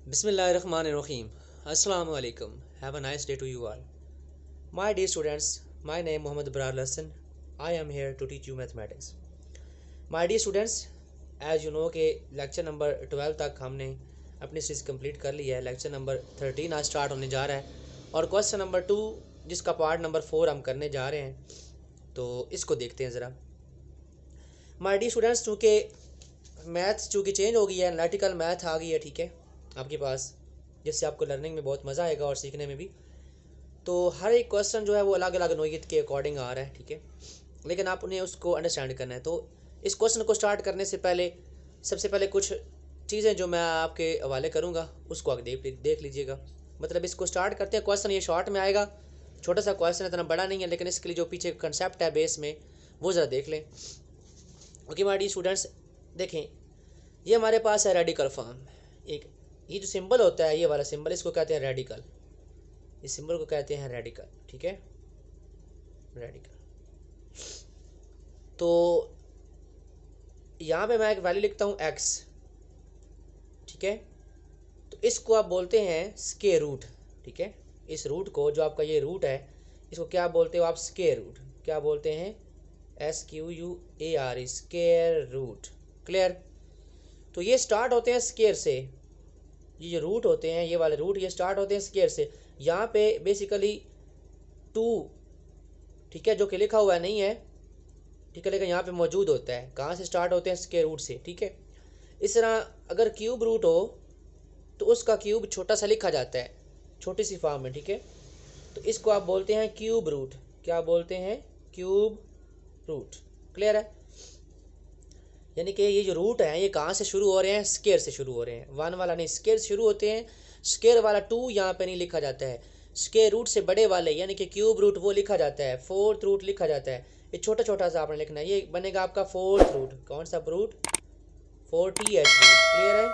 Bismillahirrahmanirrahim. Assalamu alaikum. Have a nice day to you all. My dear students, my name Muhammad Brar Hassan. I am here to teach you mathematics. My dear students, as you know कि lecture number 12 तक हमने अपनी series complete कर लिया है। Lecture number 13 आज start होने जा रहा है और क्वेश्चन नंबर 2 जिसका पार्ट नंबर 4 हम करने जा रहे हैं, तो इसको देखते हैं ज़रा। माय डियर स्टूडेंट्स, चूँकि मैथ चूँकि चेंज हो गई है, एनालिटिकल मैथ आ गई है, ठीक है आपके पास, जिससे आपको लर्निंग में बहुत मज़ा आएगा और सीखने में भी। तो हर एक क्वेश्चन जो है वो अलग अलग नोयत के अकॉर्डिंग आ रहा है, ठीक है, लेकिन आप उन्हें उसको अंडरस्टैंड करना है। तो इस क्वेश्चन को स्टार्ट करने से पहले सबसे पहले कुछ चीज़ें जो मैं आपके हवाले करूँगा उसको आप देख लीजिएगा। मतलब इसको स्टार्ट करते हैं। क्वेश्चन ये शॉर्ट में आएगा, छोटा सा क्वेश्चन है, इतना बड़ा नहीं है, लेकिन इसके लिए जो पीछे कंसेप्ट है बेस में वो ज़रा देख लें। ओके माय डियर स्टूडेंट्स, देखें ये हमारे पास है रेडिकल फॉर्म। एक ये जो सिंबल होता है, ये वाला सिंबल, इसको कहते हैं रेडिकल। इस सिंबल को कहते हैं रेडिकल, ठीक है, रेडिकल। तो यहाँ पे मैं एक वैल्यू लिखता हूँ x, ठीक है, तो इसको आप बोलते हैं स्क्वायर रूट, ठीक है। इस रूट को, जो आपका ये रूट है, इसको क्या बोलते हो आप? Square root. क्या बोलते हैं? SQUAR, square root. क्लियर? तो ये स्टार्ट होते हैं स्क्वायर से, ये जो रूट होते हैं, ये वाले रूट, ये स्टार्ट होते हैं स्क्वायर से। यहाँ पे बेसिकली 2, ठीक है, जो कि लिखा हुआ नहीं है, ठीक है, लेकिन यहाँ पे मौजूद होता है। कहाँ से स्टार्ट होते हैं? स्क्वायर रूट से, ठीक है। इस तरह अगर क्यूब रूट हो तो उसका क्यूब छोटा सा लिखा जाता है, छोटी सी फॉर्म में, ठीक है। तो इसको आप बोलते हैं क्यूब रूट। क्या बोलते हैं? Cube root. क्लियर है? यानी कि ये जो रूट है ये कहाँ से शुरू हो रहे हैं? स्क्वायर से शुरू हो रहे हैं। 1 वाला नहीं, स्क्वायर से शुरू होते हैं। स्क्वायर वाला 2 यहाँ पे नहीं लिखा जाता है। स्क्वायर रूट से बड़े वाले यानी कि क्यूब रूट वो लिखा जाता है, फोर्थ रूट लिखा जाता है। ये छोटा छोटा सा आपने लिखना है, ये बनेगा आपका फोर्थ रूट। कौन सा रूट? 40th root. क्लियर है?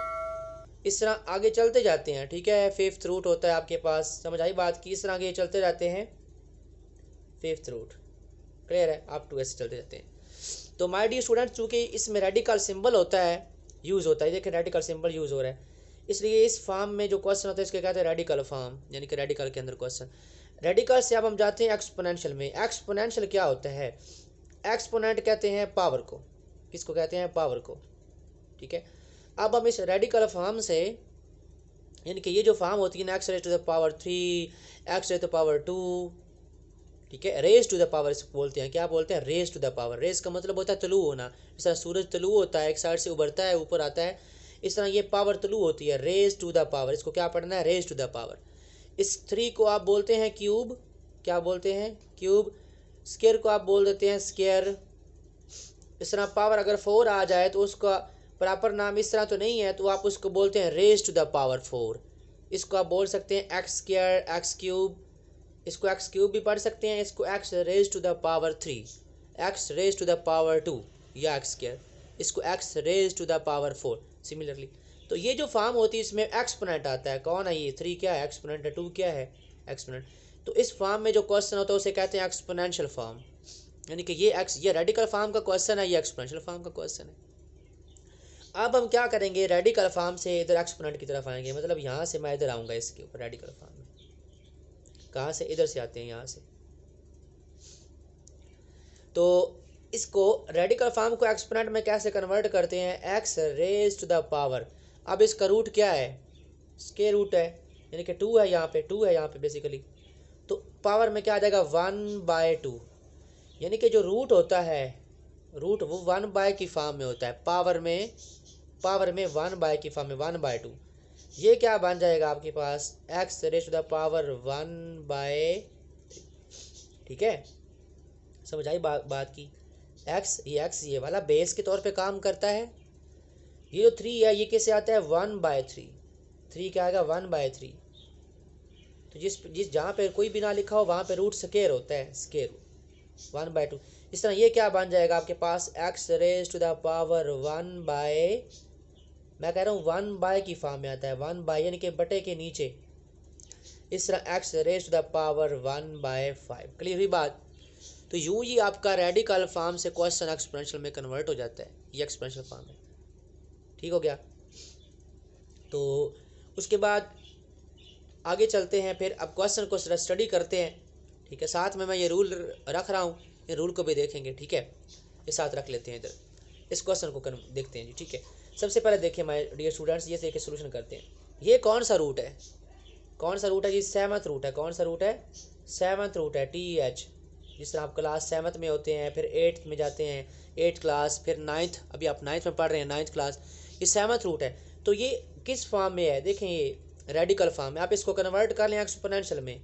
इस तरह आगे चलते जाते हैं, ठीक है। फिफ्थ रूट होता है आपके पास, समझ आई बात की? इस तरह आगे चलते जाते हैं, फिफ्थ रूट। क्लियर है? आप 2 ऐसे चलते जाते हैं। तो माय डियर स्टूडेंट, चूँकि इसमें रेडिकल सिंबल होता है, यूज़ होता है, देखें रेडिकल सिंबल यूज़ हो रहा है, इसलिए इस फॉर्म में जो क्वेश्चन होता है इसके कहते हैं रेडिकल फॉर्म, यानी कि रेडिकल के अंदर क्वेश्चन। रेडिकल से अब हम जाते हैं एक्सपोनेंशियल में। एक्सपोनेंशियल क्या होता है? एक्सपोनेंट कहते हैं पावर को। किसको कहते हैं? पावर को, ठीक है। अब हम इस रेडिकल फॉर्म से, यानी कि ये जो फॉर्म होती है ना, x raise to the power 3, x raise to the power 2, ठीक है, रेज टू द पावर इसको बोलते हैं। क्या बोलते हैं? Raise to the power. Raise का मतलब होता है तलू होना। इस तरह सूरज तलू होता है, एक साइड से उभरता है, ऊपर आता है, इस तरह ये पावर तलू होती है, रेज टू द पावर। इसको क्या पढ़ना है? Raise to the power. इस 3 को आप बोलते हैं क्यूब। क्या बोलते हैं? क्यूब। स्क्वायर को आप बोल देते हैं स्क्वायर। इस तरह पावर अगर 4 आ जाए तो उसका प्रॉपर नाम इस तरह तो नहीं है, तो आप उसको बोलते हैं रेज टू द पावर 4। इसको आप बोल सकते हैं एक्स स्क्वायर, एक्स क्यूब, इसको एक्स क्यूब भी पढ़ सकते हैं, इसको x raise to the power 3, x raise to the power 2 या एक्स स्क्वायर, इसको x raise to the power 4 similarly. तो ये जो फॉर्म होती है इसमें एक्सपोनेंट आता है। कौन है ये? 3 क्या है? एक्सपोनेंट है। 2 क्या है? एक्सपोनेंट। तो इस फॉर्म में जो क्वेश्चन होता है उसे कहते हैं एक्सपोनेंशियल फॉर्म, यानी कि ये रेडिकल फॉर्म का क्वेश्चन है, ये एक्सपोनेंशियल फॉर्म का क्वेश्चन है। अब हम क्या करेंगे? रेडिकल फॉर्म से इधर एक्सपोनेंट की तरफ आएंगे, मतलब यहाँ से मैं इधर आऊँगा इसके ऊपर रेडिकल फॉर्म में। कहाँ से? इधर से आते हैं, यहाँ से। तो इसको रेडिकल फॉर्म को एक्सपोनेंट में कैसे कन्वर्ट करते हैं? X raise to the power. अब इसका रूट क्या है? स्क्वायर रूट है, यानी कि 2 है यहाँ पे, 2 है यहाँ पे बेसिकली। तो पावर में क्या आ जाएगा? 1/2, यानी कि जो रूट होता है, रूट वो 1/, की फॉर्म में होता है। पावर में 1/, की फॉर्म में 1/2। ये क्या बन जाएगा आपके पास? X raise to the power 1/3, ठीक है। समझ आई बात की? एक्स ये वाला बेस के तौर पे काम करता है। ये जो 3 है ये कैसे आता है? 1/3। 3 क्या आएगा? 1/3। तो जिस जहाँ पे कोई भी ना लिखा हो वहाँ पे रूट स्क्वायर होता है, स्क्वायर रूट 1/2। इस तरह ये क्या बन जाएगा आपके पास? X raise to the power 1/, मैं कह रहा हूँ 1/, की फॉर्म में आता है, 1/, यानी कि बटे के नीचे। इस तरह x raise to the power 1/5। Clear हुई बात? तो यूं ही आपका रेडिकल फॉर्म से क्वेश्चन एक्सपोनेंशियल में कन्वर्ट हो जाता है। ये एक्सपोनेंशियल फॉर्म है, ठीक हो गया। तो उसके बाद आगे चलते हैं, फिर अब क्वेश्चन को स्टडी करते हैं, ठीक है। साथ में मैं ये रूल रख रहा हूँ, ये रूल को भी देखेंगे, ठीक है। ये साथ रख लेते हैं इधर, इस क्वेश्चन को देखते हैं जी, ठीक है। सबसे पहले देखिए माय डियर स्टूडेंट्स, ये से एक सोल्यूशन करते हैं। ये कौन सा रूट है, कौन सा रूट है जी? सेवन्थ रूट है। कौन सा रूट है? सेवन्थ रूट है, TH। जिस तरह आप क्लास सेवन्थ में होते हैं, फिर एट्थ में जाते हैं, एट्थ क्लास, फिर नाइन्थ, अभी आप नाइन्थ में पढ़ रहे हैं, नाइन्थ क्लास, ये सेवन्थ रूट है। तो ये किस फॉर्म में है? देखें, ये रेडिकल फॉर्म है। आप इसको कन्वर्ट कर लें एक्सपोनेंशियल में,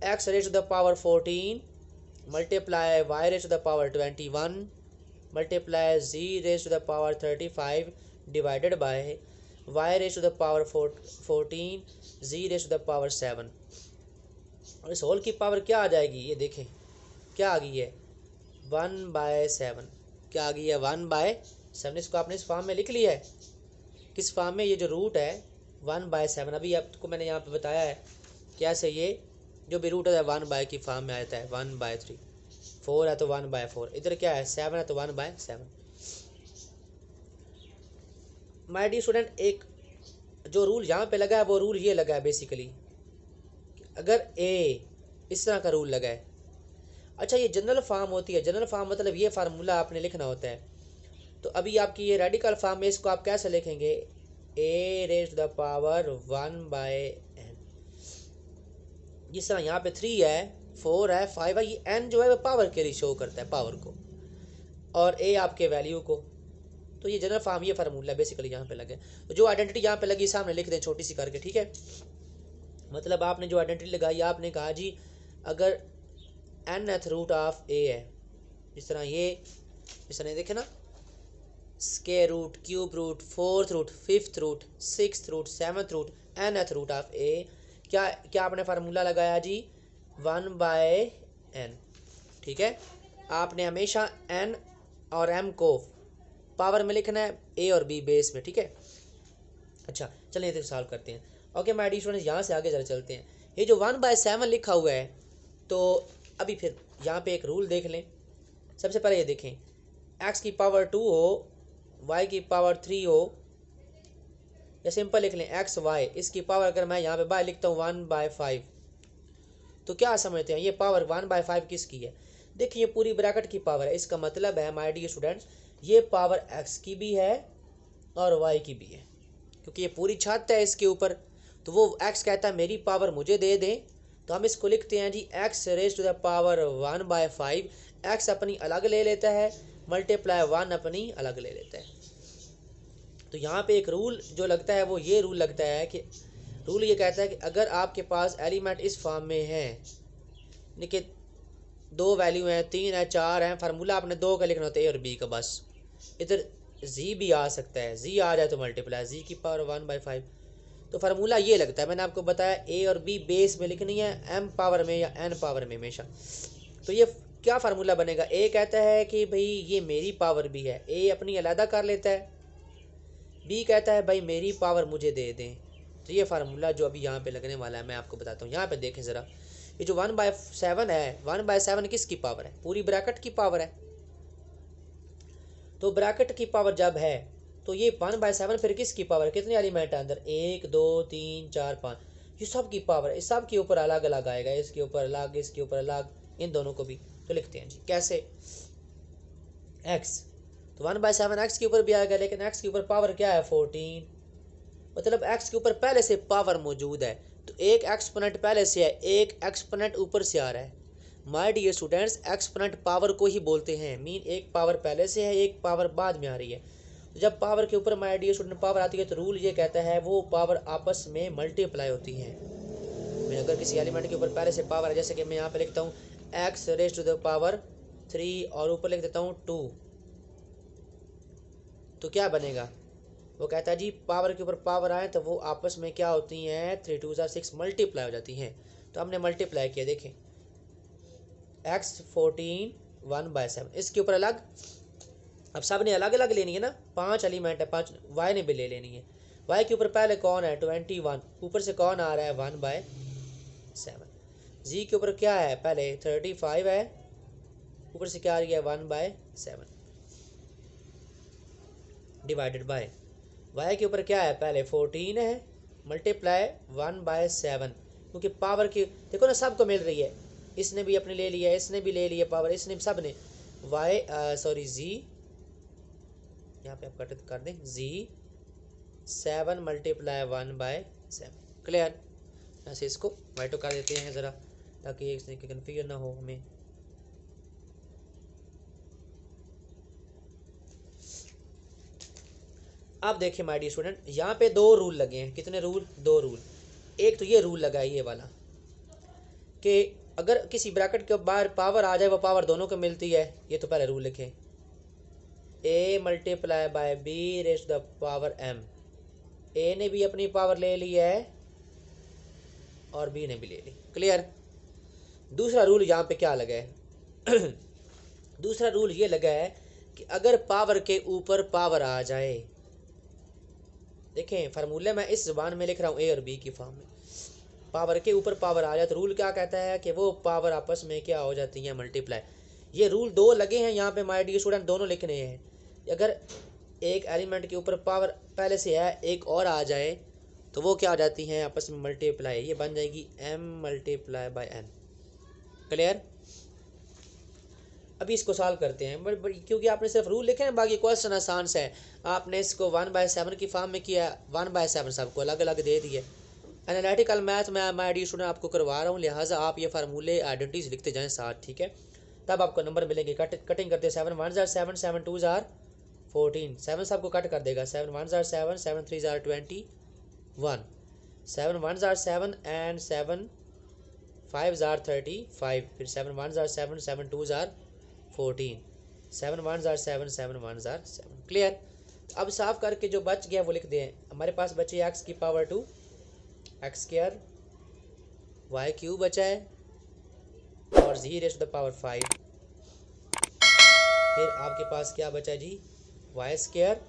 x raise to the power 14 multiply y raise to the power 21 multiply z raise to the power 35 divided by y raise to the power 14 z raise to the power 7। और इस whole की power क्या आ जाएगी? ये देखें क्या आ गई है, 1/7। क्या आ गई है? 1/7। इसको आपने इस फॉर्म में लिख लिया है। किस फॉर्म में? ये जो रूट है 1/7, अभी आपको मैंने यहाँ पे बताया है कैसे ये जो भी रूट है 1 की फॉर्म में आता है, 1/3। 4 है तो 1/4, इधर क्या है 7 है तो 1/7। माय डियर स्टूडेंट, एक जो रूल यहाँ पे लगा है वो रूल ये लगा है बेसिकली, अगर ए इस तरह का रूल लगा है। अच्छा, ये जनरल फॉर्म होती है। जनरल फॉर्म मतलब ये फार्मूला आपने लिखना होता है। तो अभी आपकी ये रेडिकल फॉर्म में, इसको आप कैसे लिखेंगे? a raise to the power 1/n। जिस तरह यहाँ पे 3 है, 4 है, 5 है, ये n जो है वो पावर के लिए शो करता है, पावर को, और a आपके वैल्यू को। तो ये जनरल फॉर्म, ये फार्मूला बेसिकली यहाँ पे लगे। तो जो आइडेंटिटी यहाँ पे लगी सामने लिख दें छोटी सी करके, ठीक है। मतलब आपने जो आइडेंटिटी लगाई, आपने कहा जी अगर nth रूट ऑफ a है, जिस तरह ये, इस तरह देखे ना, square root, cube root, fourth root, fifth root, sixth root, seventh root, nth root of a, क्या क्या आपने फार्मूला लगाया जी? 1/n, ठीक है। आपने हमेशा n और m को पावर में लिखना है, a और b बेस में, ठीक है। अच्छा चलिए इसे सॉल्व करते हैं। ओके माय डियर स्टूडेंट्स, यहाँ से आगे जरा चलते हैं। ये जो 1/7 लिखा हुआ है, तो अभी फिर यहाँ पे एक रूल देख लें। सबसे पहले ये देखें, x की पावर 2 हो, y की पावर 3 हो, या सिंपल लिख लें x y, इसकी पावर अगर मैं यहाँ पे बाय लिखता हूँ 1/5, तो क्या समझते हैं ये पावर 1/5 किसकी है? देखिए ये पूरी ब्रैकेट की पावर है। इसका मतलब है माय डियर स्टूडेंट्स, ये पावर x की भी है और y की भी है, क्योंकि ये पूरी छत है इसके ऊपर। तो वो x कहता है मेरी पावर मुझे दे दें, तो हम इसको लिखते हैं जी x raise to the power 1/5। x अपनी अलग ले लेता है, मल्टीप्लाई 1 अपनी अलग ले लेता है। तो यहाँ पे एक रूल जो लगता है वो ये रूल लगता है कि रूल ये कहता है कि अगर आपके पास एलिमेंट इस फॉर्म में है, देखिए 2 वैल्यू हैं, 3 है, 4 हैं, फार्मूला आपने 2 का लिखना होता है, ए और बी का। बस इधर जी भी आ सकता है, जी आ जाए तो मल्टीप्लाई जी की पावर 1/5। तो फार्मूला ये लगता है, मैंने आपको बताया ए और बी बेस में लिखनी है, एम पावर में या एन पावर में हमेशा। तो ये क्या फार्मूला बनेगा? ए कहता है कि भाई ये मेरी पावर भी है, ए अपनी अलहदा कर लेता है, बी कहता है भाई मेरी पावर मुझे दे दें। तो ये फार्मूला जो अभी यहाँ पे लगने वाला है मैं आपको बताता हूँ। यहाँ पे देखें ज़रा, ये जो 1/7 है, 1/7 किसकी पावर है? पूरी ब्रैकेट की पावर है। तो ब्रैकेट की पावर जब है तो ये 1/7 फिर किसकी पावर है? कितने एलिमेंट है अंदर? 1 2 3 4 5, ये सब की पावर है। इस सब के ऊपर अलग अलग आएगा, इसके ऊपर अलग, इसके ऊपर अलग, इन दोनों को भी। तो लिखते हैं जी कैसे, x, तो 1/7 x के ऊपर भी आएगा, लेकिन x के ऊपर पावर क्या है? 14, मतलब x के ऊपर पहले से पावर मौजूद है। तो एक एक्सपोनेंट पहले से है, एक एक्सपोनेंट ऊपर से आ रहा है। My dear students, exponent power को ही बोलते हैं, मीन एक पावर पहले से है, एक पावर बाद में आ रही है। तो जब पावर के ऊपर माय डियर स्टूडेंट पावर आती है तो रूल ये कहता है वो पावर आपस में मल्टीप्लाई होती है। मैं अगर किसी एलिमेंट के ऊपर पहले से पावर है, जैसे कि मैं यहाँ पे लिखता हूँ x raise to the power 3 और ऊपर लिख देता हूँ 2, तो क्या बनेगा? वो कहता है जी पावर के ऊपर पावर आए तो वो आपस में क्या होती हैं? 3 2 6 मल्टीप्लाई हो जाती हैं। तो हमने मल्टीप्लाई किया, देखें x 14 1/7, इसके ऊपर अलग, अब सब ने अलग अलग लेनी है ना, 5 एलिमेंट है, 5 y ने भी ले लेनी है। y के ऊपर पहले कौन है? 21, ऊपर से कौन आ रहा है? 1/7। z के ऊपर क्या है? पहले 35 है, ऊपर से क्या आ गया? 1/7 डिवाइडेड बाय y के ऊपर क्या है? पहले 14 है, मल्टीप्लाई 1/7, क्योंकि पावर की देखो ना सबको मिल रही है, इसने भी अपने ले लिया, इसने भी ले लिया पावर, इसने सब ने जी, यहाँ पे आप कट कर दें जी 7 मल्टीप्लाई 1/7। क्लियर। ऐसे इसको वाइटो कर देते हैं ज़रा, ताकि एक कन्फ्यूजन ना हो हमें। अब देखिए माय डियर स्टूडेंट, यहाँ पे दो रूल लगे हैं। कितने रूल? दो रूल। एक तो ये रूल लगा है ये वाला कि अगर किसी ब्रैकेट के बाहर पावर आ जाए वो पावर दोनों को मिलती है। ये तो पहले रूल लिखे, a multiply by b raise to the power m। a ने भी अपनी पावर ले ली है और b ने भी ले ली। क्लियर। दूसरा रूल यहाँ पे क्या लगा है? दूसरा रूल ये लगा है कि अगर पावर के ऊपर पावर आ जाए, देखें फार्मूले मैं इस ज़बान में लिख रहा हूँ a और b की फॉर्म में, पावर के ऊपर पावर आ जाए तो रूल क्या कहता है कि वो पावर आपस में क्या हो जाती है? मल्टीप्लाई। ये रूल दो लगे हैं यहाँ पे माय डियर स्टूडेंट, दोनों लिखने हैं। अगर एक एलिमेंट के ऊपर पावर पहले से है, एक और आ जाए तो वो क्या हो जाती हैं? आपस में मल्टीप्लाई। ये बन जाएगी m multiply by n। Clear. अभी इसको सॉल्व करते हैं, क्योंकि आपने सिर्फ रूल लिखे हैं, बाकी क्वेश्चन आसान से है। आपने इसको 1/7 की फॉर्म में किया, 1/7 सबको अलग अलग दे दिए। एनालिटिकल मैथ में माय डियर स्टूडेंट आपको करवा रहा हूँ, लिहाजा आप ये फार्मूले आइडेंटिटीज लिखते जाएं साथ, ठीक है? तब आपको नंबर मिलेंगे। कटिंग करते हैं, 7 1 7 7 2 14, 7 सबको कट कर देगा, 7 1 7 7 3 21, 7 1 7 एंड 7 5 35, फिर 7 1 7 7 2 14, 7 1 7 7 1 7। क्लियर। अब साफ करके जो बच गया वो लिख दें। हमारे पास बचे x की power 2 x square, y cube बचा है और z raise to the power 5। फिर आपके पास क्या बचा जी? y स्क्वायर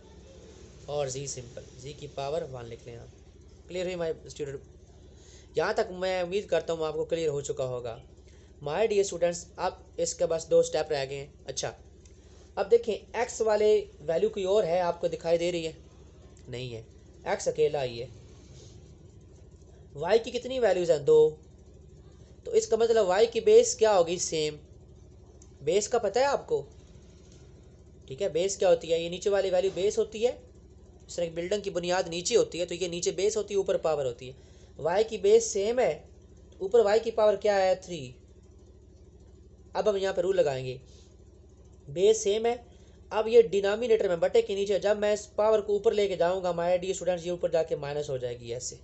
और z सिंपल, z की पावर 1 लिख लें आप। क्लियर हुई माय स्टूडेंट? यहाँ तक मैं उम्मीद करता हूँ आपको क्लियर हो चुका होगा। माय डियर स्टूडेंट्स, अब इसके बस दो स्टेप रह गए हैं। अच्छा, अब देखें x वाले वैल्यू कोई और है आपको दिखाई दे रही है? नहीं है, x अकेला ही है। y की कितनी वैल्यूज़ हैं? 2। तो इसका मतलब y की बेस क्या होगी? सेम। बेस का पता है आपको? ठीक है, बेस क्या होती है? ये नीचे वाली वैल्यू बेस होती है। इस तरह बिल्डिंग की बुनियाद नीचे होती है, तो ये नीचे बेस होती है, ऊपर पावर होती है। y की बेस सेम है, ऊपर y की पावर क्या है? 3। अब हम यहाँ पे रूल लगाएंगे, बेस सेम है। अब ये डिनोमिनेटर में बटे के नीचे जब मैं इस पावर को ऊपर लेके जाऊंगा माय डियर स्टूडेंट्स, ये ऊपर जाके माइनस हो जाएगी ऐसे।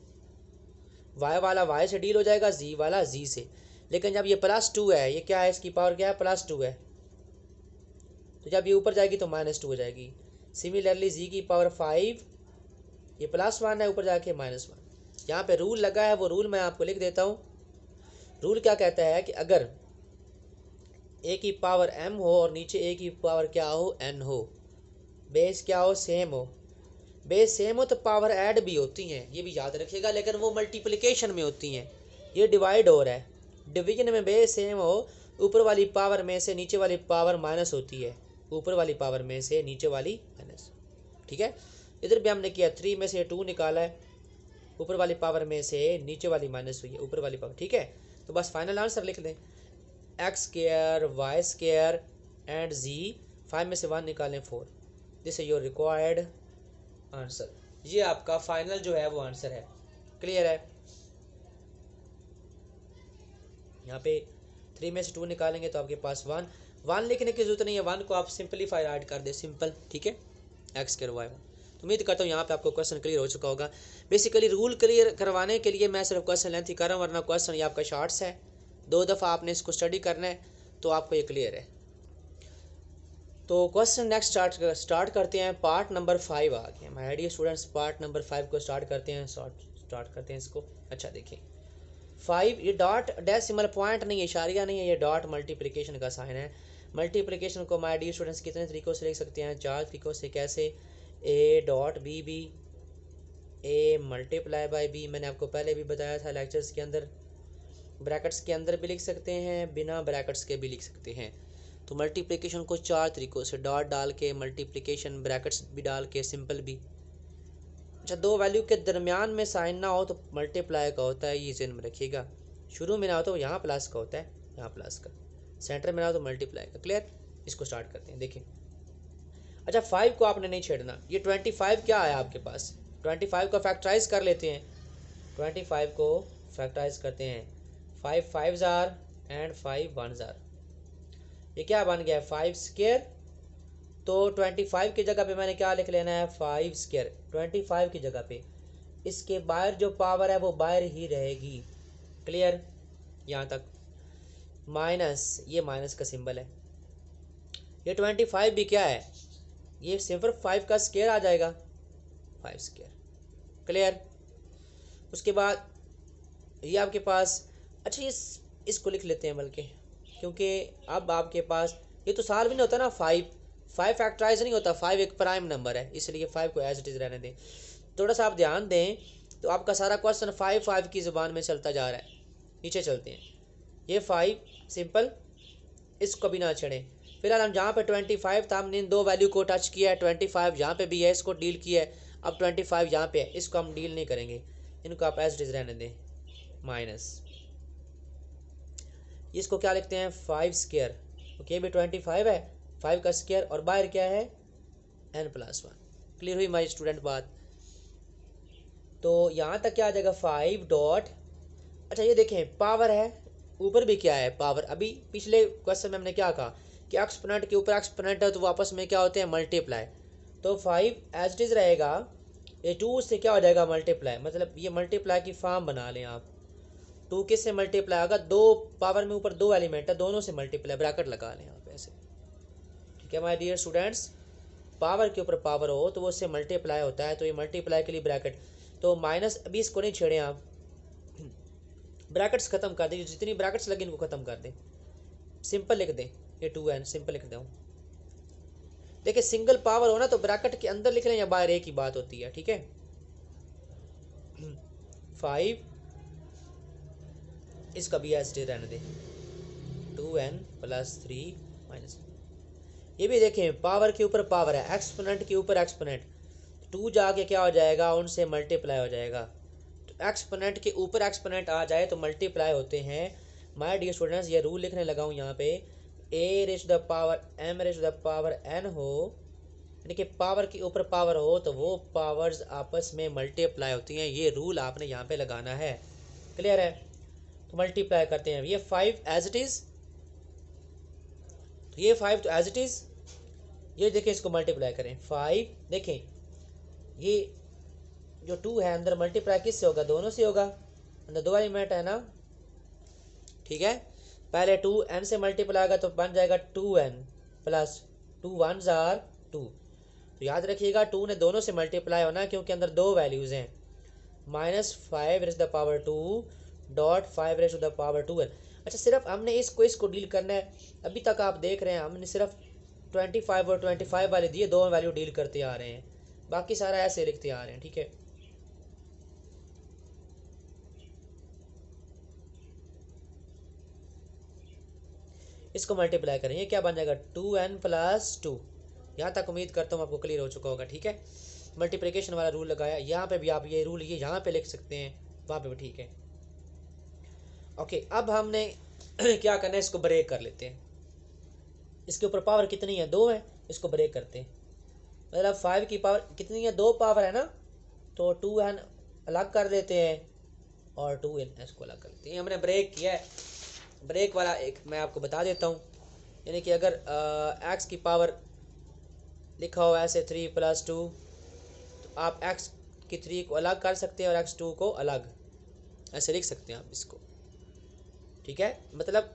y वाला y से डील हो जाएगा, z वाला z से। लेकिन जब ये +2 है, ये क्या है? इसकी पावर क्या है? +2 है। तो जब ये ऊपर जाएगी तो -2 हो जाएगी। सिमिलरली z की पावर 5, ये +1 है, ऊपर जाके -1। यहाँ पे रूल लगा है, वो रूल मैं आपको लिख देता हूँ। रूल क्या कहता है कि अगर a की पावर m हो और नीचे a की पावर क्या हो? n हो, बेस क्या हो? सेम हो। बेस सेम हो तो पावर ऐड भी होती हैं, ये भी याद रखिएगा, लेकिन वो मल्टीप्लिकेशन में होती हैं। ये डिवाइड हो रहा है, डिवीजन में बेस सेम हो, ऊपर वाली पावर में से नीचे वाली पावर माइनस होती है, ऊपर वाली पावर में से नीचे वाली माइनस। ठीक है, इधर भी हमने किया, 3 में से 2 निकाला है, ऊपर वाली पावर में से नीचे वाली माइनस हुई है, ऊपर वाली पावर। ठीक है, तो बस फाइनल आंसर लिख दें, x square y square and z, 5 में से 1 निकालें 4। This is your required answer. ये आपका फाइनल जो है वो आंसर है। क्लियर है? यहाँ पे 3 में से 2 निकालेंगे तो आपके पास 1 लिखने की जरूरत नहीं है, 1 को आप सिंपलीफाई ऐड कर दे, सिंपल। ठीक है, एक्स स्क्वायर वाई। तो उम्मीद करता हूँ यहाँ पे आपको क्वेश्चन क्लियर हो चुका होगा। बेसिकली रूल क्लियर करवाने के लिए मैं सिर्फ क्वेश्चन लेंथ ही कर रहा हूँ, वरना क्वेश्चन ये आपका शॉर्ट्स है, 2 दफ़ा आपने इसको स्टडी करना है तो आपको ये क्लियर है। तो क्वेश्चन नेक्स्ट स्टार्ट करते हैं। पार्ट नंबर 5 आ गया my dear students, part number 5 को स्टार्ट करते हैं इसको। अच्छा देखिए 5, ये डॉट डेसिमल पॉइंट नहीं है, इशारिया नहीं है, ये डॉट मल्टीप्लिकेशन का साइन है। मल्टीप्लिकेशन को माय डियर स्टूडेंट्स कितने तरीक़ों से लिख सकते हैं? 4 तरीक़ों से। कैसे? A dot B B, A multiply by B, मैंने आपको पहले भी बताया था लेक्चर्स के अंदर। ब्रैकेट्स के अंदर भी लिख सकते हैं, बिना ब्रैकेट्स के भी लिख सकते हैं। तो मल्टीप्लिकेशन को 4 तरीक़ों से, डॉट डाल के मल्टीप्लिकेशन, ब्रैकेट्स भी डाल के, सिंपल भी। अच्छा, दो वैल्यू के दरमियान में साइन ना हो तो मल्टीप्लाई का होता है, ये ज़हन में रखिएगा। शुरू में ना हो तो यहाँ प्लस का होता है, यहाँ प्लस का, सेंटर में ना हो तो मल्टीप्लाई का। क्लियर? इसको स्टार्ट करते हैं, देखिए। अच्छा, 5 को आपने नहीं छेड़ना, ये 25 क्या आया आपके पास, 25 को फैक्टराइज कर लेते हैं। 25 को फैक्टराइज करते हैं, 5 5s are and 5 1s are, ये क्या बन गया है 5 स्क्वायर। तो 25 की जगह पे मैंने क्या लिख लेना है 5 स्क्वायर 25 की जगह पे, इसके बाहर जो पावर है वो बाहर ही रहेगी। क्लियर? यहाँ तक। माइनस, ये माइनस का सिंबल है, ये 25 भी क्या है, ये सिर्फ 5 का स्क्वायर आ जाएगा, 5 स्क्वायर। क्लियर? उसके बाद ये आपके पास, अच्छा इसको लिख लेते हैं बल्कि, क्योंकि अब आपके पास ये तो साल भी नहीं होता ना, 5 फैक्टराइज नहीं होता, 5 एक प्राइम नंबर है, इसलिए 5 को एज इट इज़ रहने दें। थोड़ा सा आप ध्यान दें तो आपका सारा क्वेश्चन 5 की ज़ुबान में चलता जा रहा है। नीचे चलते हैं, ये 5 सिंपल, इसको भी ना छेड़ें। फिलहाल हम जहाँ पे 25 था हमने इन दो वैल्यू को टच किया है, 25 यहाँ पे भी है, इसको डील किया है। अब 25 यहाँ पे है, इसको हम डील नहीं करेंगे, इनको आप एज इट इज़ रहने दें। माइनस, इसको क्या लिखते हैं 5 स्क्वायर, ओके, ये भी 25 है, 5 का स्क्वायर, और बाहर क्या है n+1। क्लियर हुई हमारी स्टूडेंट बात? तो यहाँ तक क्या आ जाएगा 5 डॉट, अच्छा ये देखें पावर है, ऊपर भी क्या है पावर। अभी पिछले क्वेश्चन में हमने क्या कहा कि एक्सपोनेंट के ऊपर एक्सपोनेंट है तो वो आपस में क्या होते हैं मल्टीप्लाई। तो 5 एज इट इज़ रहेगा, ये 2 से क्या हो जाएगा मल्टीप्लाई, मतलब ये मल्टीप्लाई की फॉर्म बना लें आप। 2 किस से मल्टीप्लाई होगा, दो पावर में ऊपर दो एलिमेंट है, दोनों से मल्टीप्लाई, ब्रैकेट लगा लें आप ऐसे। ठीक है माय डियर स्टूडेंट्स, पावर के ऊपर पावर हो तो वो उससे मल्टीप्लाई होता है, तो ये मल्टीप्लाई के लिए ब्रैकेट। तो माइनस, अभी इसको नहीं छेड़ें आप, ब्रैकेट्स खत्म कर दें, जितनी ब्रैकेट्स लगे इनको खत्म कर दें, सिंपल लिख दें, ये 2n सिंपल लिख दें। देखिए सिंगल पावर हो ना तो ब्रैकेट के अंदर लिख लें या बाहर, एक ही बात होती है। ठीक है, 5, इसका भी एज रहने दें, 2n+3 माइनस, ये भी देखें पावर के ऊपर पावर है, एक्सपोनेंट के ऊपर एक्सपोनेंट, 2 जाके क्या हो जाएगा उनसे मल्टीप्लाई हो जाएगा। तो एक्सपोनेंट के ऊपर एक्सपोनेंट आ जाए तो मल्टीप्लाई होते हैं। माय डियर स्टूडेंट्स, ये रूल लिखने लगा हूँ यहाँ पे, a⁻m⁴n हो, यानी कि पावर के ऊपर पावर हो तो वो पावर्स आपस में मल्टीप्लाई होती हैं, ये रूल आपने यहाँ पे लगाना है। क्लियर है? तो मल्टीप्लाई करते हैं, ये 5 एज इट इज़, तो ये 5 तो एज इट इज़, ये देखें इसको मल्टीप्लाई करें 5, देखें ये जो 2 है अंदर मल्टीप्लाई किससे होगा, दोनों से होगा, अंदर दो एलिमेंट है ना। ठीक है, पहले 2n से मल्टीप्लाई होगा तो बन जाएगा 2n प्लस 2 1s आर 2। तो याद रखिएगा 2 ने दोनों से मल्टीप्लाई होना है क्योंकि अंदर दो वैल्यूज़ हैं, -5⁻²2 डॉट 5⁻²2n। अच्छा, सिर्फ हमने इसको डील करना है, अभी तक आप देख रहे हैं हमने सिर्फ 25 और 25 वाले दिए, दो वैल्यू डील करते आ रहे हैं, बाकी सारा ऐसे लिखते आ रहे हैं। ठीक है, इसको मल्टीप्लाई करें, ये क्या बन जाएगा 2n+2। यहाँ तक उम्मीद करता हूँ आपको क्लियर हो चुका होगा। ठीक है, मल्टीप्लिकेशन वाला रूल लगाया, यहाँ पे भी आप ये रूल ये यहाँ पे लिख सकते हैं, वहाँ पे भी ठीक है। ओके, अब हमने क्या करना है, इसको ब्रेक कर लेते हैं। इसके ऊपर पावर कितनी है, 2 है, इसको ब्रेक करते हैं, मतलब 5 की पावर कितनी है, 2 पावर है ना, तो 2n अलग कर देते हैं और 2n इसको अलग कर देते हैं। हमने ब्रेक किया है, ब्रेक वाला एक मैं आपको बता देता हूँ, यानी कि अगर x की पावर लिखा हो ऐसे 3+2, तो आप x की 3 को अलग कर सकते हैं और x2 को अलग ऐसे लिख सकते हैं आप इसको। ठीक है, मतलब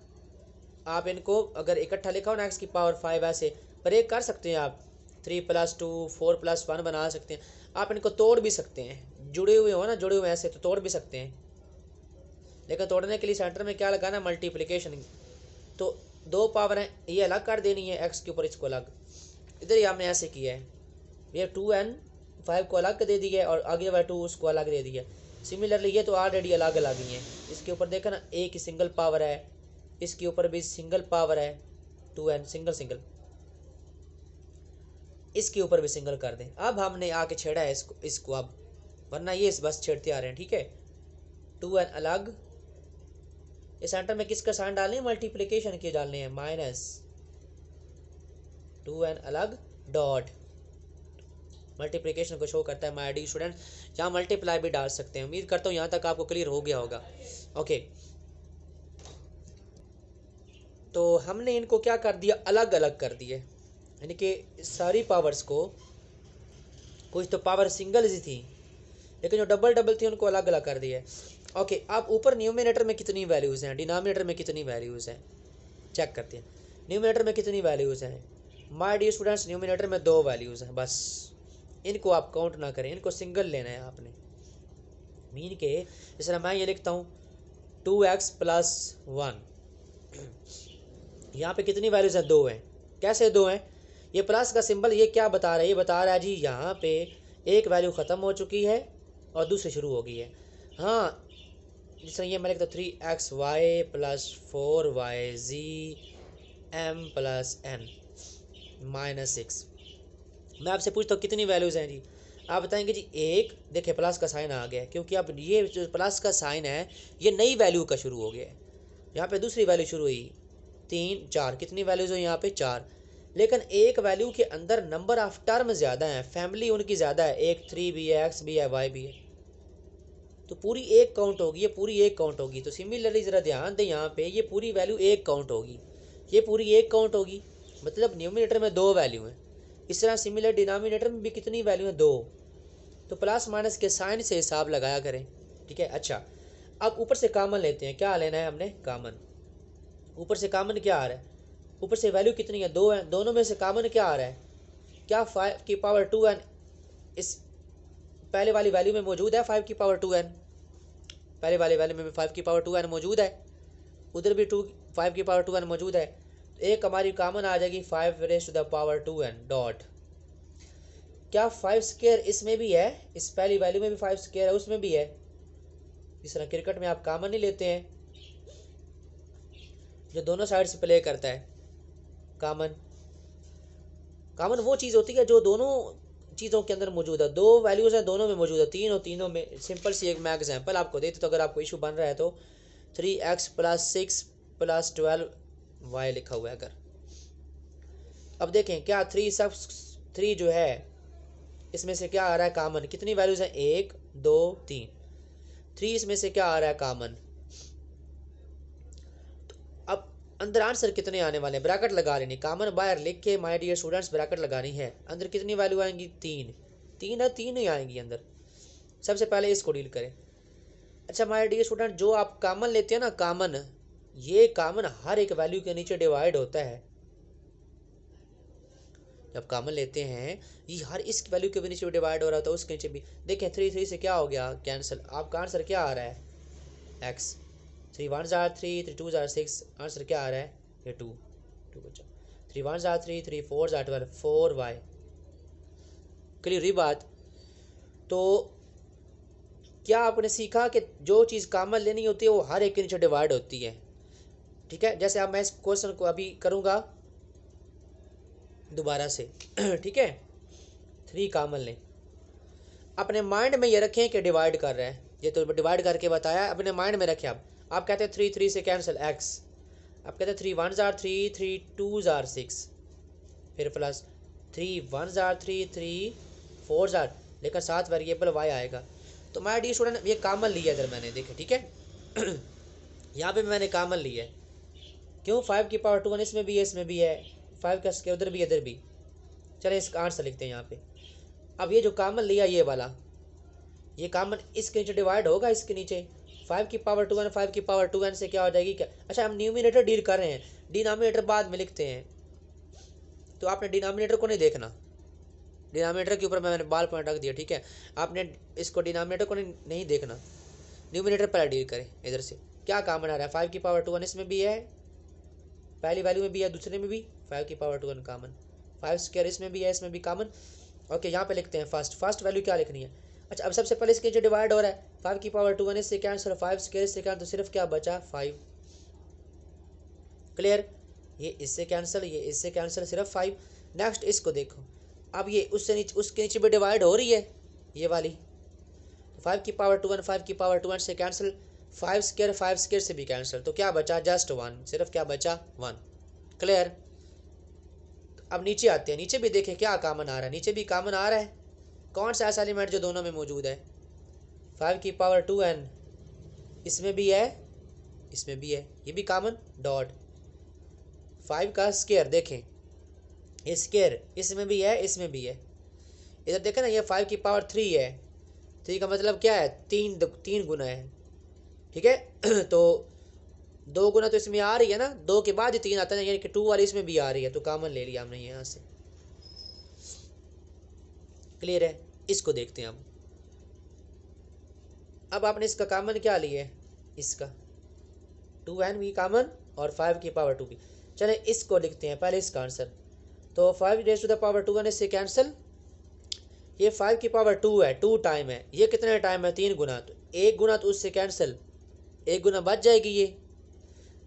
आप इनको अगर इकट्ठा लिखा हो ना x की पावर 5, ऐसे ब्रेक कर सकते हैं आप, 3+2 4+1 बना सकते हैं। आप इनको तोड़ भी सकते हैं, जुड़े हुए हो ना, जुड़े हुए ऐसे तो तोड़ भी सकते हैं, लेकिन तोड़ने के लिए सेंटर में क्या लगाना, मल्टीप्लिकेशन। तो 2 पावर हैं, ये अलग कर देनी है x के ऊपर, इसको अलग, इधर ही हमने ऐसे किया है, ये 2n 5 को अलग दे दिया और आगे वाला 2 उसको अलग दे दिया। सिमिलरली ये तो ऑलरेडी अलग अलग ही हैं, इसके ऊपर देखा ना a की सिंगल पावर है, इसके ऊपर भी सिंगल पावर है 2n सिंगल, इसके ऊपर भी सिंगल कर दें। अब हमने आके छेड़ा है इसको अब वरना ये बस छेड़ते आ रहे हैं, ठीक है। 2n अलग, इस सेंटर में किसका साइन डालने हैं, मल्टीप्लिकेशन के डालने हैं, माइनस 2n अलग डॉट, मल्टीप्लिकेशन को शो करता है माय डियर स्टूडेंट। यहाँ मल्टीप्लाई भी डाल सकते हैं। उम्मीद करता हूँ यहाँ तक आपको क्लियर हो गया होगा। ओके, तो हमने इनको क्या कर दिया, अलग अलग कर दिए, यानी कि सारी पावर्स को, कुछ तो पावर सिंगल ही थी लेकिन जो डबल डबल थी उनको अलग अलग कर दिया। ओके, आप ऊपर न्यूमिनेटर में कितनी वैल्यूज़ हैं, डिनोमिनेटर में कितनी वैल्यूज़ हैं, चेक करते हैं। न्यूमिनेटर में कितनी वैल्यूज़ हैं माय डियर स्टूडेंट्स, न्यूमिनेटर में 2 वैल्यूज़ हैं बस। इनको आप काउंट ना करें, इनको सिंगल लेना है आपने। मीन के जिस तरह मैं ये लिखता हूँ 2x + 1, यहाँ पे कितनी वैल्यूज़ हैं, 2 हैं। कैसे 2 हैं, ये प्लस का सिंबल ये क्या बता रहा है, ये बता रहा है जी यहाँ पे एक वैल्यू ख़त्म हो चुकी है और दूसरी शुरू हो गई है। हाँ, जिस तरह ये मैं लिखता हूँ 3xy + 4yz m + n -6। मैं आपसे पूछता हूँ कितनी वैल्यूज़ हैं जी, आप बताएंगे जी एक, देखिए प्लस का साइन आ गया, क्योंकि अब ये जो प्लस का साइन है ये नई वैल्यू का शुरू हो गया है। यहाँ पे दूसरी वैल्यू शुरू हुई 3 4, कितनी वैल्यूज़ हो यहाँ पे 4, लेकिन एक वैल्यू के अंदर नंबर ऑफ टर्म ज़्यादा हैं, फैमिली उनकी ज़्यादा है, एक 3 भी है, x भी है, y भी है, तो पूरी एक काउंट होगी, ये पूरी एक काउंट होगी। तो सिमिलरली ज़रा ध्यान दें, यहाँ पे ये पूरी वैल्यू एक काउंट होगी, ये पूरी एक काउंट होगी, मतलब न्यूमिनेटर में 2 वैल्यू हैं। इस तरह सिमिलर डिनोमिनेटर में भी कितनी वैल्यू है, 2। तो प्लस माइनस के साइन से हिसाब लगाया करें, ठीक है। अच्छा, अब ऊपर से कॉमन लेते हैं, क्या लेना है हमने, कॉमन। ऊपर से कॉमन क्या आ रहा है, ऊपर से वैल्यू कितनी है, 2 है, दोनों में से कॉमन क्या आ रहा है, क्या 5^2n इस पहले वाली वैल्यू में मौजूद है, 5^2n, पहले वाले वैल्यू में भी 5^2n मौजूद है, उधर भी 5^2n मौजूद है, तो एक हमारी कॉमन आ जाएगी 5^2n डॉट, क्या 5² इसमें भी है, इस पहली वैल्यू में भी 5² है, उसमें भी है। इस तरह क्रिकेट में आप कॉमन नहीं लेते हैं जो दोनों साइड से प्ले करता है, कॉमन। कॉमन वो चीज़ होती है जो दोनों चीज़ों के अंदर मौजूद है, 2 वैल्यूज़ हैं दोनों में मौजूद है, 3 और तीनों में। सिंपल सी एक मैं एग्जांपल आपको देती, तो अगर आपको इशू बन रहा है तो 3x + 6 + 12y लिखा हुआ है अगर। अब देखें क्या 3 जो है इसमें से क्या आ रहा है कॉमन, कितनी वैल्यूज़ हैं, 1 2 3, 3 इसमें से क्या आ रहा है कॉमन। अब अंदर आंसर कितने आने वाले हैं, ब्रैकेट लगा लेनी, कॉमन बाहर लिख के माय डियर स्टूडेंट्स ब्रैकेट लगानी है। अंदर कितनी वैल्यू आएंगी, 3 है, 3 ही आएंगी अंदर। सबसे पहले इसको डील करें। अच्छा माय डियर स्टूडेंट, जो आप कॉमन लेते हैं ना, कॉमन, ये कॉमन हर एक वैल्यू के नीचे डिवाइड होता है। जब कॉमन लेते हैं ये हर इस वैल्यू के भी नीचे डिवाइड हो रहा था, उसके नीचे भी। देखें 3 से क्या हो गया, कैंसिल। आपका आंसर क्या आ रहा है, x। 3 1 are 3, 3 2 are 6, आंसर क्या आ रहा है, ये 2 बचा। 3 1 are 3, 3 4 are 12, 4y। क्लियर हुई बात। तो क्या आपने सीखा कि जो चीज़ कॉमन लेनी होती है वो हर एक के नीचे डिवाइड होती है, ठीक है। जैसे अब मैं इस क्वेश्चन को अभी करूँगा दोबारा से, ठीक है। 3 कॉमन लें, अपने माइंड में ये रखें कि डिवाइड कर रहा है, ये तो डिवाइड करके बताया, अपने माइंड में रखें। अब आप कहते हैं 3 से कैंसिल x, आप कहते हैं 3 1 are 3, 3 2 are 6, फिर प्लस 3 1 are 3, 3 4 are, लेकिन साथ वेरिएबल y आएगा। तो माय डियर स्टूडेंट ये कॉमन लिया इधर मैंने, देखे, ठीक है। यहाँ पे मैंने कॉमन लिया है, क्यों, 5^2n इसमें भी है, इसमें भी है, 5 का स्क्वायर उधर भी इधर भी। चले इसका आंसर लिखते हैं यहाँ पे। अब ये जो कॉमन लिया ये वाला, ये कॉमन इसके नीचे डिवाइड होगा, इसके नीचे 5^2n 5^2n से क्या हो जाएगी, क्या। अच्छा, हम न्यूमिनेटर डील कर रहे हैं, डिनोमिनेटर बाद में लिखते हैं, तो आपने डिनोमिनेटर को नहीं देखना, डिनोमिनेटर के ऊपर मैंने बाल पॉइंट रख दिया, ठीक है। आपने इसको डिनोमिनेटर को नहीं देखना, न्यूमिनेटर पहले डील करें। इधर से क्या कॉमन आ रहा है, 5^2n इसमें भी है, पहली वैल्यू में भी है, दूसरे में भी 5^2n कॉमन, 5² इसमें भी है, इसमें भी कॉमन। ओके, यहाँ पे लिखते हैं फर्स्ट वैल्यू क्या लिखनी है। अच्छा, अब सबसे पहले इसके जो डिवाइड हो रहा है 5^2n इससे कैंसिल, 5² इससे कैंसिल, तो सिर्फ क्या बचा 5। क्लियर, ये इससे कैंसिल, ये इससे कैंसिल, सिर्फ 5। नेक्स्ट इसको देखो, अब ये उससे नीचे, उसके नीचे भी डिवाइड हो रही है ये वाली, 5 की पावर 2 1, 5 की पावर 2 1 से कैंसिल, 5 स्क्वायर से भी कैंसिल, तो क्या बचा, जस्ट 1, सिर्फ क्या बचा 1। क्लियर। अब नीचे आते हैं, नीचे भी देखें क्या कॉमन आ रहा है, नीचे भी कॉमन आ रहा है। कौन सा ऐसा एलिमेंट जो दोनों में मौजूद है, 5 की पावर 2n, इसमें भी है, इसमें भी है, ये भी कॉमन, डॉट 5 का स्क्वायर देखें, ये स्क्वायर इसमें भी है, इसमें भी है। इधर देखें ना, ये 5 की पावर 3 है, 3 का मतलब क्या है, 3 गुना है, ठीक है। तो 2 गुना तो इसमें आ रही है ना, 2 के बाद ही 3 आता है, यानी कि 2 वाली इसमें भी आ रही है, तो कॉमन ले लिया हमने यहाँ से। क्लियर है। इसको देखते हैं अब आपने इसका कॉमन क्या लिया है, इसका 2n भी कॉमन और 5 की पावर 2 भी। चले इसको लिखते हैं पहले, इसका आंसर। तो 5 रेज़ टू द पावर 2 1 इससे कैंसिल, ये 5 की पावर 2 है, 2 टाइम है, ये कितने टाइम है, 3 गुना, तो 1 गुना तो उससे कैंसिल, 1 गुना बच जाएगी, ये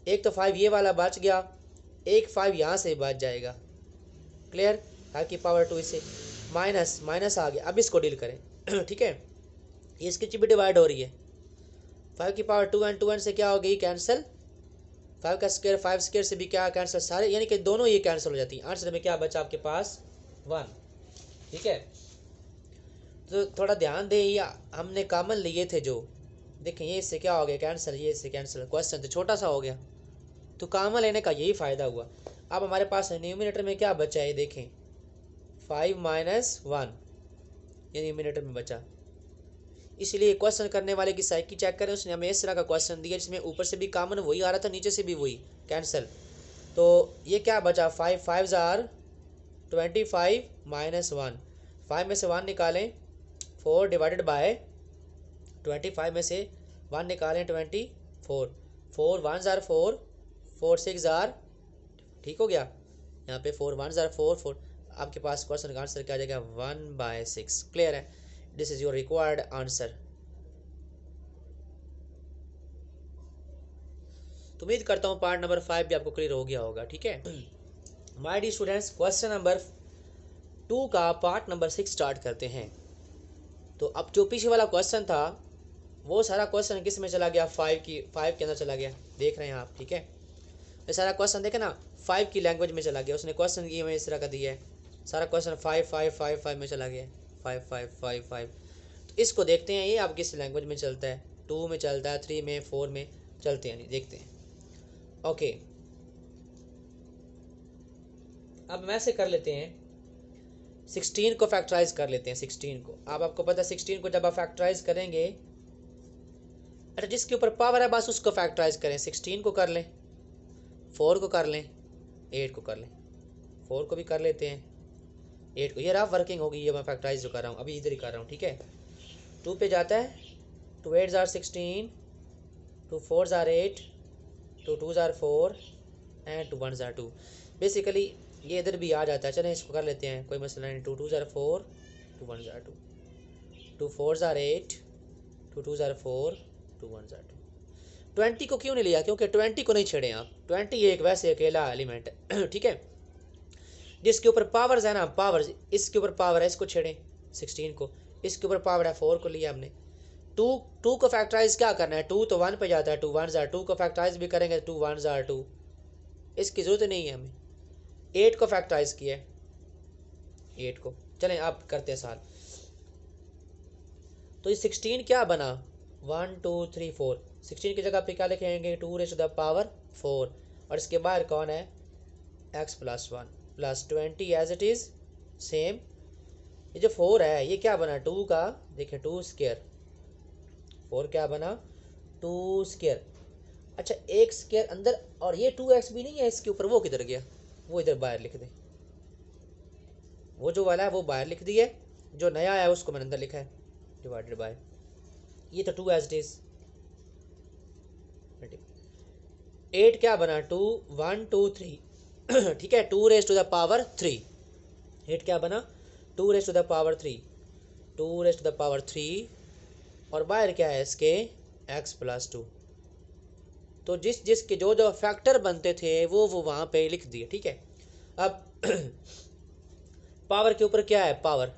एक तो 5 ये वाला बच गया, एक 5 यहाँ से बच जाएगा। क्लियर। 5 की पावर 2 इससे माइनस माइनस आ गया, अब इसको डील करें। ठीक है, ये इसकी भी डिवाइड हो रही है, 5 की पावर 2 n से क्या हो गई, कैंसिल, 5 का स्क्वायर 5 स्क्वायर से भी क्या कैंसिल, सारे यानी कि दोनों ये कैंसिल हो जाती है। आंसर में क्या बचा आपके पास, 1। ठीक है, तो थोड़ा ध्यान दें, या हमने कॉमन लिए थे जो, देखें ये इससे क्या हो गया कैंसिल, ये इससे कैंसिल, क्वेश्चन तो छोटा सा हो गया, तो कॉमन लेने का यही फ़ायदा हुआ। अब हमारे पास न्यूमिनेटर में क्या बचा है, देखें 5 माइनस 1, ये न्यूमिनेटर में बचा। इसलिए क्वेश्चन करने वाले की साइकी चेक करें, उसने हमें इस तरह का क्वेश्चन दिया जिसमें ऊपर से भी कॉमन वही आ रहा था, नीचे से भी वही कैंसिल, तो ये क्या बचा, 5 5 जार 25 माइनस 1, 5 में से 1 निकालें, 4 डिवाइडेड बाय 25 में से 1 निकालें, 24, 4 1 जार 4, 4 6 जार, ठीक हो गया, यहाँ पे 4 1 जार 4 4, आपके पास क्वेश्चन का आंसर क्या आ जाएगा, 1/6। क्लियर है, this is your required answer. तो उम्मीद करता हूँ पार्ट नंबर 5 भी आपको क्लियर हो गया होगा। ठीक है my D students, question number 2 का पार्ट नंबर 6 स्टार्ट करते हैं। तो अब जो पीछे वाला क्वेश्चन था वो सारा क्वेश्चन किस में चला गया, 5 के अंदर चला गया, देख रहे हैं आप। ठीक है, ये सारा क्वेश्चन देखे ना, 5 की लैंग्वेज में चला गया, उसने क्वेश्चन की हमें इस तरह का दिया है, सारा क्वेश्चन 5 5 5 5 में चला गया, 5 5 5 5। तो इसको देखते हैं ये आप किस लैंग्वेज में चलता है, 2 में चलता है, 3 में, 4 में चलते हैं, नहीं देखते हैं। ओके, अब मैं से कर लेते हैं, 16 को फैक्टराइज कर लेते हैं, 16 को। अब आपको पता है 16 को जब आप फैक्टराइज करेंगे, अच्छा जिसके ऊपर पावर है बस उसको फैक्टराइज करें, 16 को कर लें, 4 को कर लें, 8 को कर लें, 4 को भी कर लेते हैं, 8 को, ये रफ वर्किंग होगी, ये मैं फैक्टराइज जो कर रहा हूँ अभी इधर ही कर रहा हूँ। ठीक है, 2 पे जाता है, 2 8 jar 16, 2 4 jar 8, 2 2 jar 4 and 2 1 jar 2। Basically ये इधर भी आ जाता है, चलें इसको कर लेते हैं, कोई मसला नहीं। 2 2 jar 4, 2 1 jar 2, 2 4 jar 8, 2 2 jar 4, 2 1 jar 2। 20 को क्यों नहीं लिया, क्योंकि 20 को नहीं छेड़े आप, 20 ये एक वैसे अकेला एलिमेंट है। ठीक है, जिसके ऊपर पावर्स है ना, पावर्स, इसके ऊपर पावर है, इसको छेड़ें 16 को, इसके ऊपर पावर है 4 को लिया हमने। 2 को फैक्टराइज क्या करना है, 2 तो 1 पे जाता है, 2 1 जार 2 को फैक्टराइज भी करेंगे, 2 1 जार 2, इसकी ज़रूरत नहीं है हमें। 8 को फैक्टराइज किया है, 8 को, चलें आप करते हैं साल। तो ये 16 क्या बना, 1 2 3 4, 16 की जगह पे क्या लिखेंगे, 2 रेज़ टू द पावर 4, और इसके बाहर कौन है, x plus 1 plus 20 as it is same. ये जो 4 है ये क्या बना, 2 का, देखिए 2 स्क्वायर, 4 क्या बना, 2 स्क्वायर। अच्छा एक स्क्वायर अंदर, और ये 2x भी नहीं है इसके ऊपर, वो किधर गया, वो इधर बाहर लिख दे, वो जो वाला है वो बाहर लिख दिए, जो नया है उसको मैंने अंदर लिखा है, डिवाइडेड बाय, ये तो 2 एज इट इज़। 8 क्या बना, 2 1 2 3। ठीक है, 2 रेज़ टू द पावर 3, 8 क्या बना, 2 raise to the power 3, 2 raise to the power 3, और बाहर क्या है इसके, x प्लस 2। तो जिसके जो जो फैक्टर बनते थे वो वहाँ पे लिख दिए। ठीक है, अब पावर के ऊपर क्या है, पावर,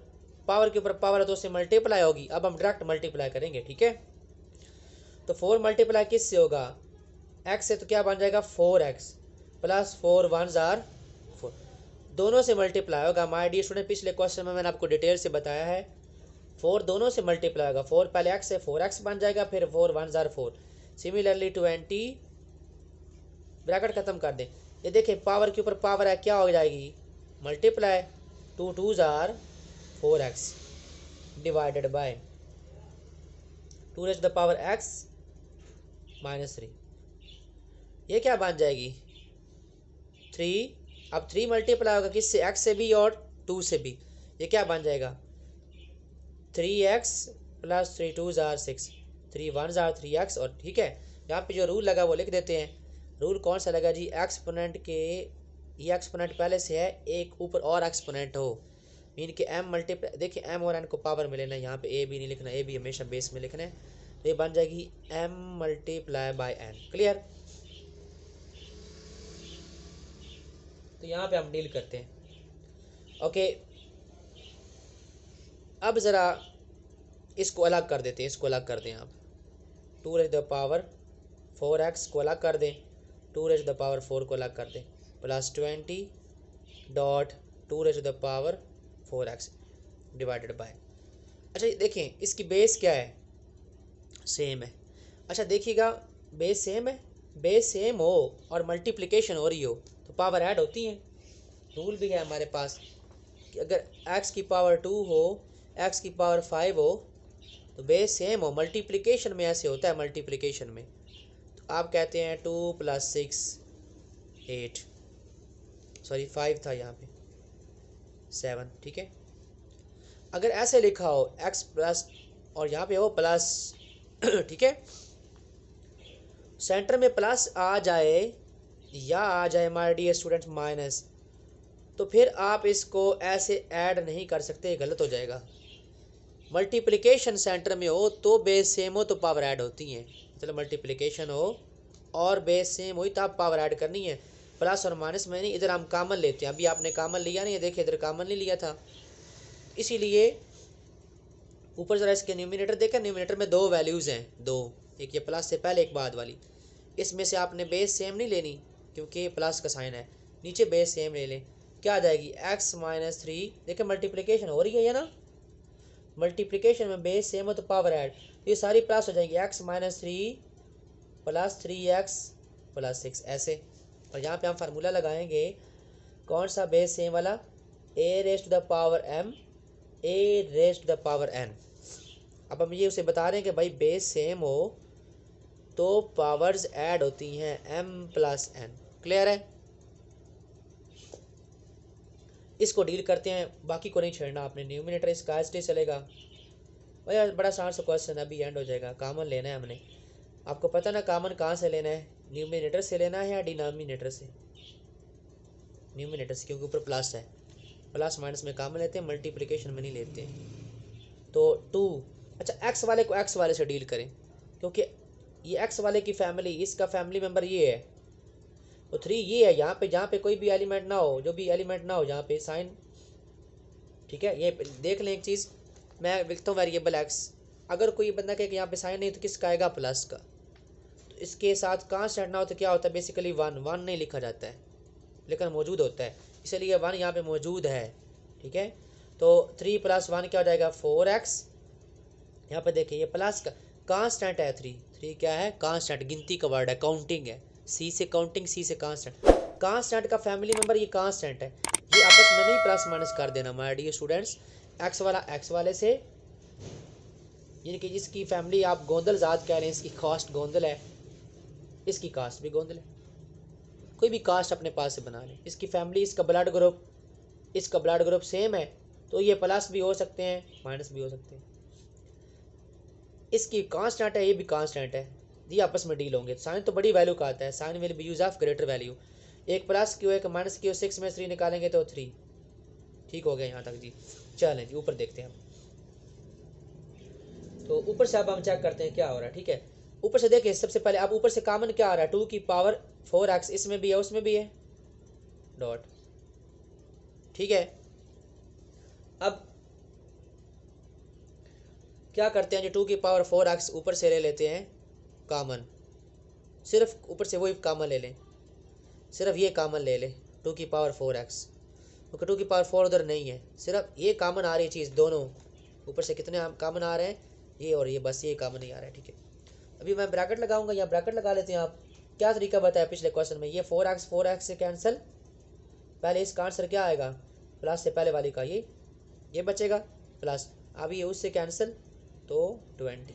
पावर के ऊपर पावर है तो उससे मल्टीप्लाई होगी। अब हम डायरेक्ट मल्टीप्लाई करेंगे, ठीक है। तो 4 मल्टीप्लाई किस से होगा, x से, तो क्या बन जाएगा 4x प्लस 4 1 जार 4, दोनों से मल्टीप्लाई होगा। माय डियर स्टूडेंट, पिछले क्वेश्चन में मैंने आपको डिटेल से बताया है, 4 दोनों से मल्टीप्लाई होगा। 4 पहले x है 4x बन जाएगा, फिर 4 1 जार 4। सिमिलरली 20 ब्रैकेट खत्म कर दें। ये देखें पावर के ऊपर पावर है, क्या हो जाएगी मल्टीप्लाई, 2 2 जार 4x divided by 2 raise to the power x minus 3, ये क्या बन जाएगी 3। अब 3 मल्टीप्लाई होगा किससे, x से भी और 2 से भी, ये क्या बन जाएगा 3x plus 3 2 jar 6, 3 1 jar 3x। और ठीक है, यहाँ पे जो रूल लगा वो लिख देते हैं। रूल कौन सा लगा जी, एक्सपोनेंट के, ये एक्सपोनेंट पहले से है, एक ऊपर और एक्सपोनेंट हो, मीन के m मल्टीप्लाई, देखिए m और n को पावर में लेना है, यहाँ पे a भी नहीं लिखना, a भी हमेशा बेस में लिखना है। तो ये बन जाएगी m multiply by n। Clear. तो यहाँ पे हम डील करते हैं, ओके। अब ज़रा इसको अलग कर देते हैं, इसको अलग कर दें आप, 2 raise to the power 4x को अलग कर दें, 2 रेज़ टू द पावर 4 को अलग कर दें, plus 20 dot 2 raise to the power 4x divided by. अच्छा देखें इसकी बेस क्या है, सेम है। अच्छा देखिएगा, बेस सेम है, बेस सेम हो और मल्टीप्लिकेशन हो रही हो तो पावर ऐड होती है। रूल भी है हमारे पास कि अगर x की पावर 2 हो, x की पावर 5 हो तो बेस सेम हो। मल्टीप्लिकेशन में ऐसे होता है, मल्टीप्लिकेशन में तो आप कहते हैं 2 प्लस 6 8, सॉरी 5 था यहाँ पे 7, ठीक है। अगर ऐसे लिखा हो x प्लस और यहाँ पे हो प्लस ठीक है, सेंटर में प्लस आ जाए या आ जाए माय डियर स्टूडेंट्स माइनस, तो फिर आप इसको ऐसे ऐड नहीं कर सकते, गलत हो जाएगा। मल्टीप्लिकेशन सेंटर में हो तो बेस सेम हो तो पावर ऐड होती हैं, मतलब मल्टीप्लिकेशन हो और बेस सेम हुई तो आप पावर ऐड करनी है। प्लस और माइनस में नहीं, इधर हम कॉमन लेते हैं, अभी आपने कॉमन लिया नहीं, देखिए इधर कॉमन नहीं लिया था, इसीलिए ऊपर ज़रा इसके न्यूमिनेटर देखें, न्यूमिनेटर में 2 वैल्यूज़ हैं, 2, एक ये प्लस से पहले एक बाद वाली, इसमें से आपने बेस सेम नहीं लेनी क्योंकि प्लस का साइन है, नीचे बेस सेम ले लें, क्या आ जाएगी x माइनस 3। देखिए मल्टीप्लिकेशन हो रही है ना, मल्टीप्लिकेशन में बेस सेम हो तो पावर ऐड, तो ये सारी प्लस हो जाएंगी, x minus 3 plus 3x plus 6 ऐसे। और यहाँ पे हम फार्मूला लगाएंगे, कौन सा बेस सेम वाला, a raise to the power m a raise to the power n। अब हम ये उसे बता रहे हैं कि भाई बेस सेम हो तो पावर्स ऐड होती हैं m प्लस n। क्लियर है। इसको डील करते हैं, बाकी को नहीं छेड़ना आपने, न्यूमिनेटर इसका ऐसे चलेगा। भाई बड़ा आसान सा क्वेश्चन, अभी एंड हो जाएगा। कामन लेना है हमने, आपको पता ना कामन कहाँ से लेना है, न्यूमिनेटर से लेना है या डिनोमिनेटर से, न्यूमिनेटर से, क्योंकि ऊपर प्लस है, प्लस माइनस में कामन लेते हैं, मल्टीप्लिकेशन में नहीं लेते हैं। तो 2, अच्छा x वाले को x वाले से डील करें, क्योंकि ये x वाले की फैमिली, इसका फैमिली मेम्बर ये है, तो 3 ये है, यहाँ पे जहाँ पे कोई भी एलिमेंट ना हो, जो भी एलिमेंट ना हो जहाँ पे साइन, ठीक है। ये देख लें एक चीज़, मैं लिखता हूँ वेरिएबल x, अगर कोई बंदा कहे कि यहाँ पे साइन नहीं तो किसका आएगा, प्लस का, तो इसके साथ कांस्टेंट ना हो तो क्या होता है, बेसिकली 1 नहीं लिखा जाता है लेकिन मौजूद होता है, इसलिए 1 यहाँ पे मौजूद है, ठीक है। तो 3 प्लस 1 क्या हो जाएगा 4x, यहाँ पे देखिए ये प्लस का कांस्टेंट है, 3 क्या है, कांस्टेंट, गिनती का वर्ड है, काउंटिंग है, सी से काउंटिंग, सी से कांस्टेंट, कांस्टेंट का फैमिली मेम्बर ये कांस्टेंट है, ये आपस में नहीं प्लस माइनस कर देना माय डियर स्टूडेंट्स। एक्स वाला एक्स वाले से, यानी कि जिसकी फैमिली आप गोंदल ज़ात कह रहे हैं, इसकी कास्ट गोंदल है, इसकी कास्ट भी गोंदल है, कोई भी कास्ट अपने पास से बना लें, इसकी फैमिली, इसका ब्लड ग्रुप सेम है तो ये प्लस भी हो सकते हैं माइनस भी हो सकते हैं। इसकी कांस्टेंट है, ये भी कांस्टेंट है, ये आपस में डील होंगे। साइन तो बड़ी वैल्यू का आता है, sign will be use of greater value, एक प्लस क्यों एक माइनस क्यों, 6 में 3 निकालेंगे तो 3, ठीक हो गया यहाँ तक जी। चलें जी ऊपर देखते हैं हम, तो ऊपर से अब हम चेक करते हैं क्या हो रहा है, ठीक है। ऊपर से देखिए, सबसे पहले अब ऊपर से कॉमन क्या आ रहा है, 2 की पावर 4x, इसमें भी है उसमें भी है, डॉट, ठीक है। अब क्या करते हैं, जो 2⁴x ऊपर से ले लेते हैं कामन, सिर्फ ऊपर से वही कामन ले लें, सिर्फ ये कामन ले लें 2⁴x, क्योंकि 2⁴ उधर नहीं है, सिर्फ ये कामन आ रही है चीज़, दोनों ऊपर से कितने कामन आ रहे हैं, ये और ये, बस ये कामन नहीं आ रहा है। ठीक है, अभी मैं ब्रैकेट लगाऊंगा, यहाँ ब्रैकेट लगा लेते हैं। आप क्या तरीका बताया पिछले क्वेश्चन में, ये 4x से कैंसिल, पहले इसका आंसर क्या आएगा, प्लस से पहले वाली का ये बचेगा प्लस, अब ये उससे कैंसिल तो 20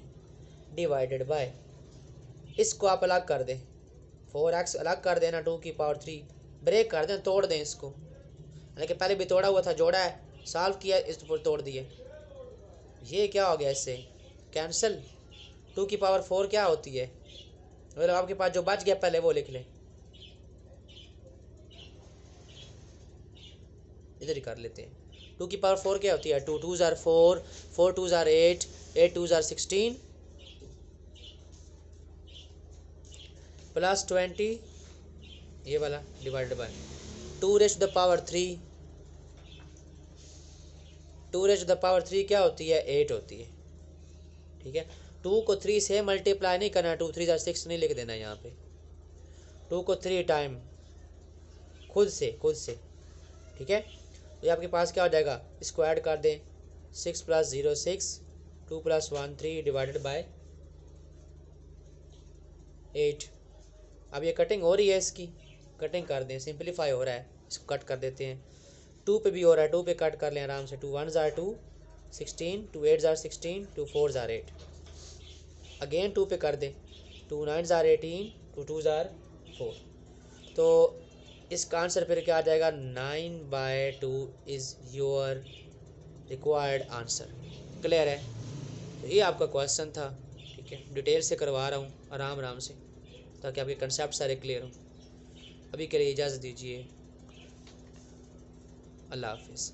डिवाइडेड बाय, इसको आप अलग कर दें, 4x अलग कर देना, 2⁵, ब्रेक कर दें, तोड़ दें इसको, लेकिन पहले भी तोड़ा हुआ था, जोड़ा है, सॉल्व किया, इस पर तोड़ दिए, ये क्या हो गया, इससे कैंसिल। 2⁴ क्या होती है, मतलब आपके पास जो बच गया पहले वो लिख लें, इधर ही कर लेते हैं। 2⁴ क्या होती है, 2 2 ज़ार 4, 4 2 ज़ार 8, 8 2 ज़ार 16 प्लस 20 ये वाला डिवाइडेड बाय 2⁻3, 2⁻3 क्या होती है, 8 होती है। ठीक है, 2 को 3 से मल्टीप्लाई नहीं करना, 2 3 ज़ार 6 नहीं लिख देना यहाँ पे, 2 को 3 टाइम खुद से। ठीक है, तो ये आपके पास क्या हो जाएगा, इसको ऐड कर दें, 6 + 0 6, 2 + 1 3 डिवाइडेड बाय 8। अब ये कटिंग हो रही है, इसकी कटिंग कर दें, सिंपलीफाई हो रहा है, इसको कट कर देते हैं। 2 पे भी हो रहा है, 2 पे कट कर लें आराम से, 2 1 ज़ार 2 16, 2 8 ज़ार 16, 2 4 ज़ार 8, अगेन 2 पे कर दें, 2 9 ज़ार 18, 2 2 ज़ार 4, तो इसका आंसर फिर क्या आ जाएगा, 9/2 is your required answer. Clear है, तो ये आपका क्वेश्चन था। ठीक है, डिटेल से करवा रहा हूँ आराम से, ताकि आपके कंसेप्ट सारे क्लियर हों। अभी के लिए इजाज़त दीजिए, अल्लाह हाफिज़।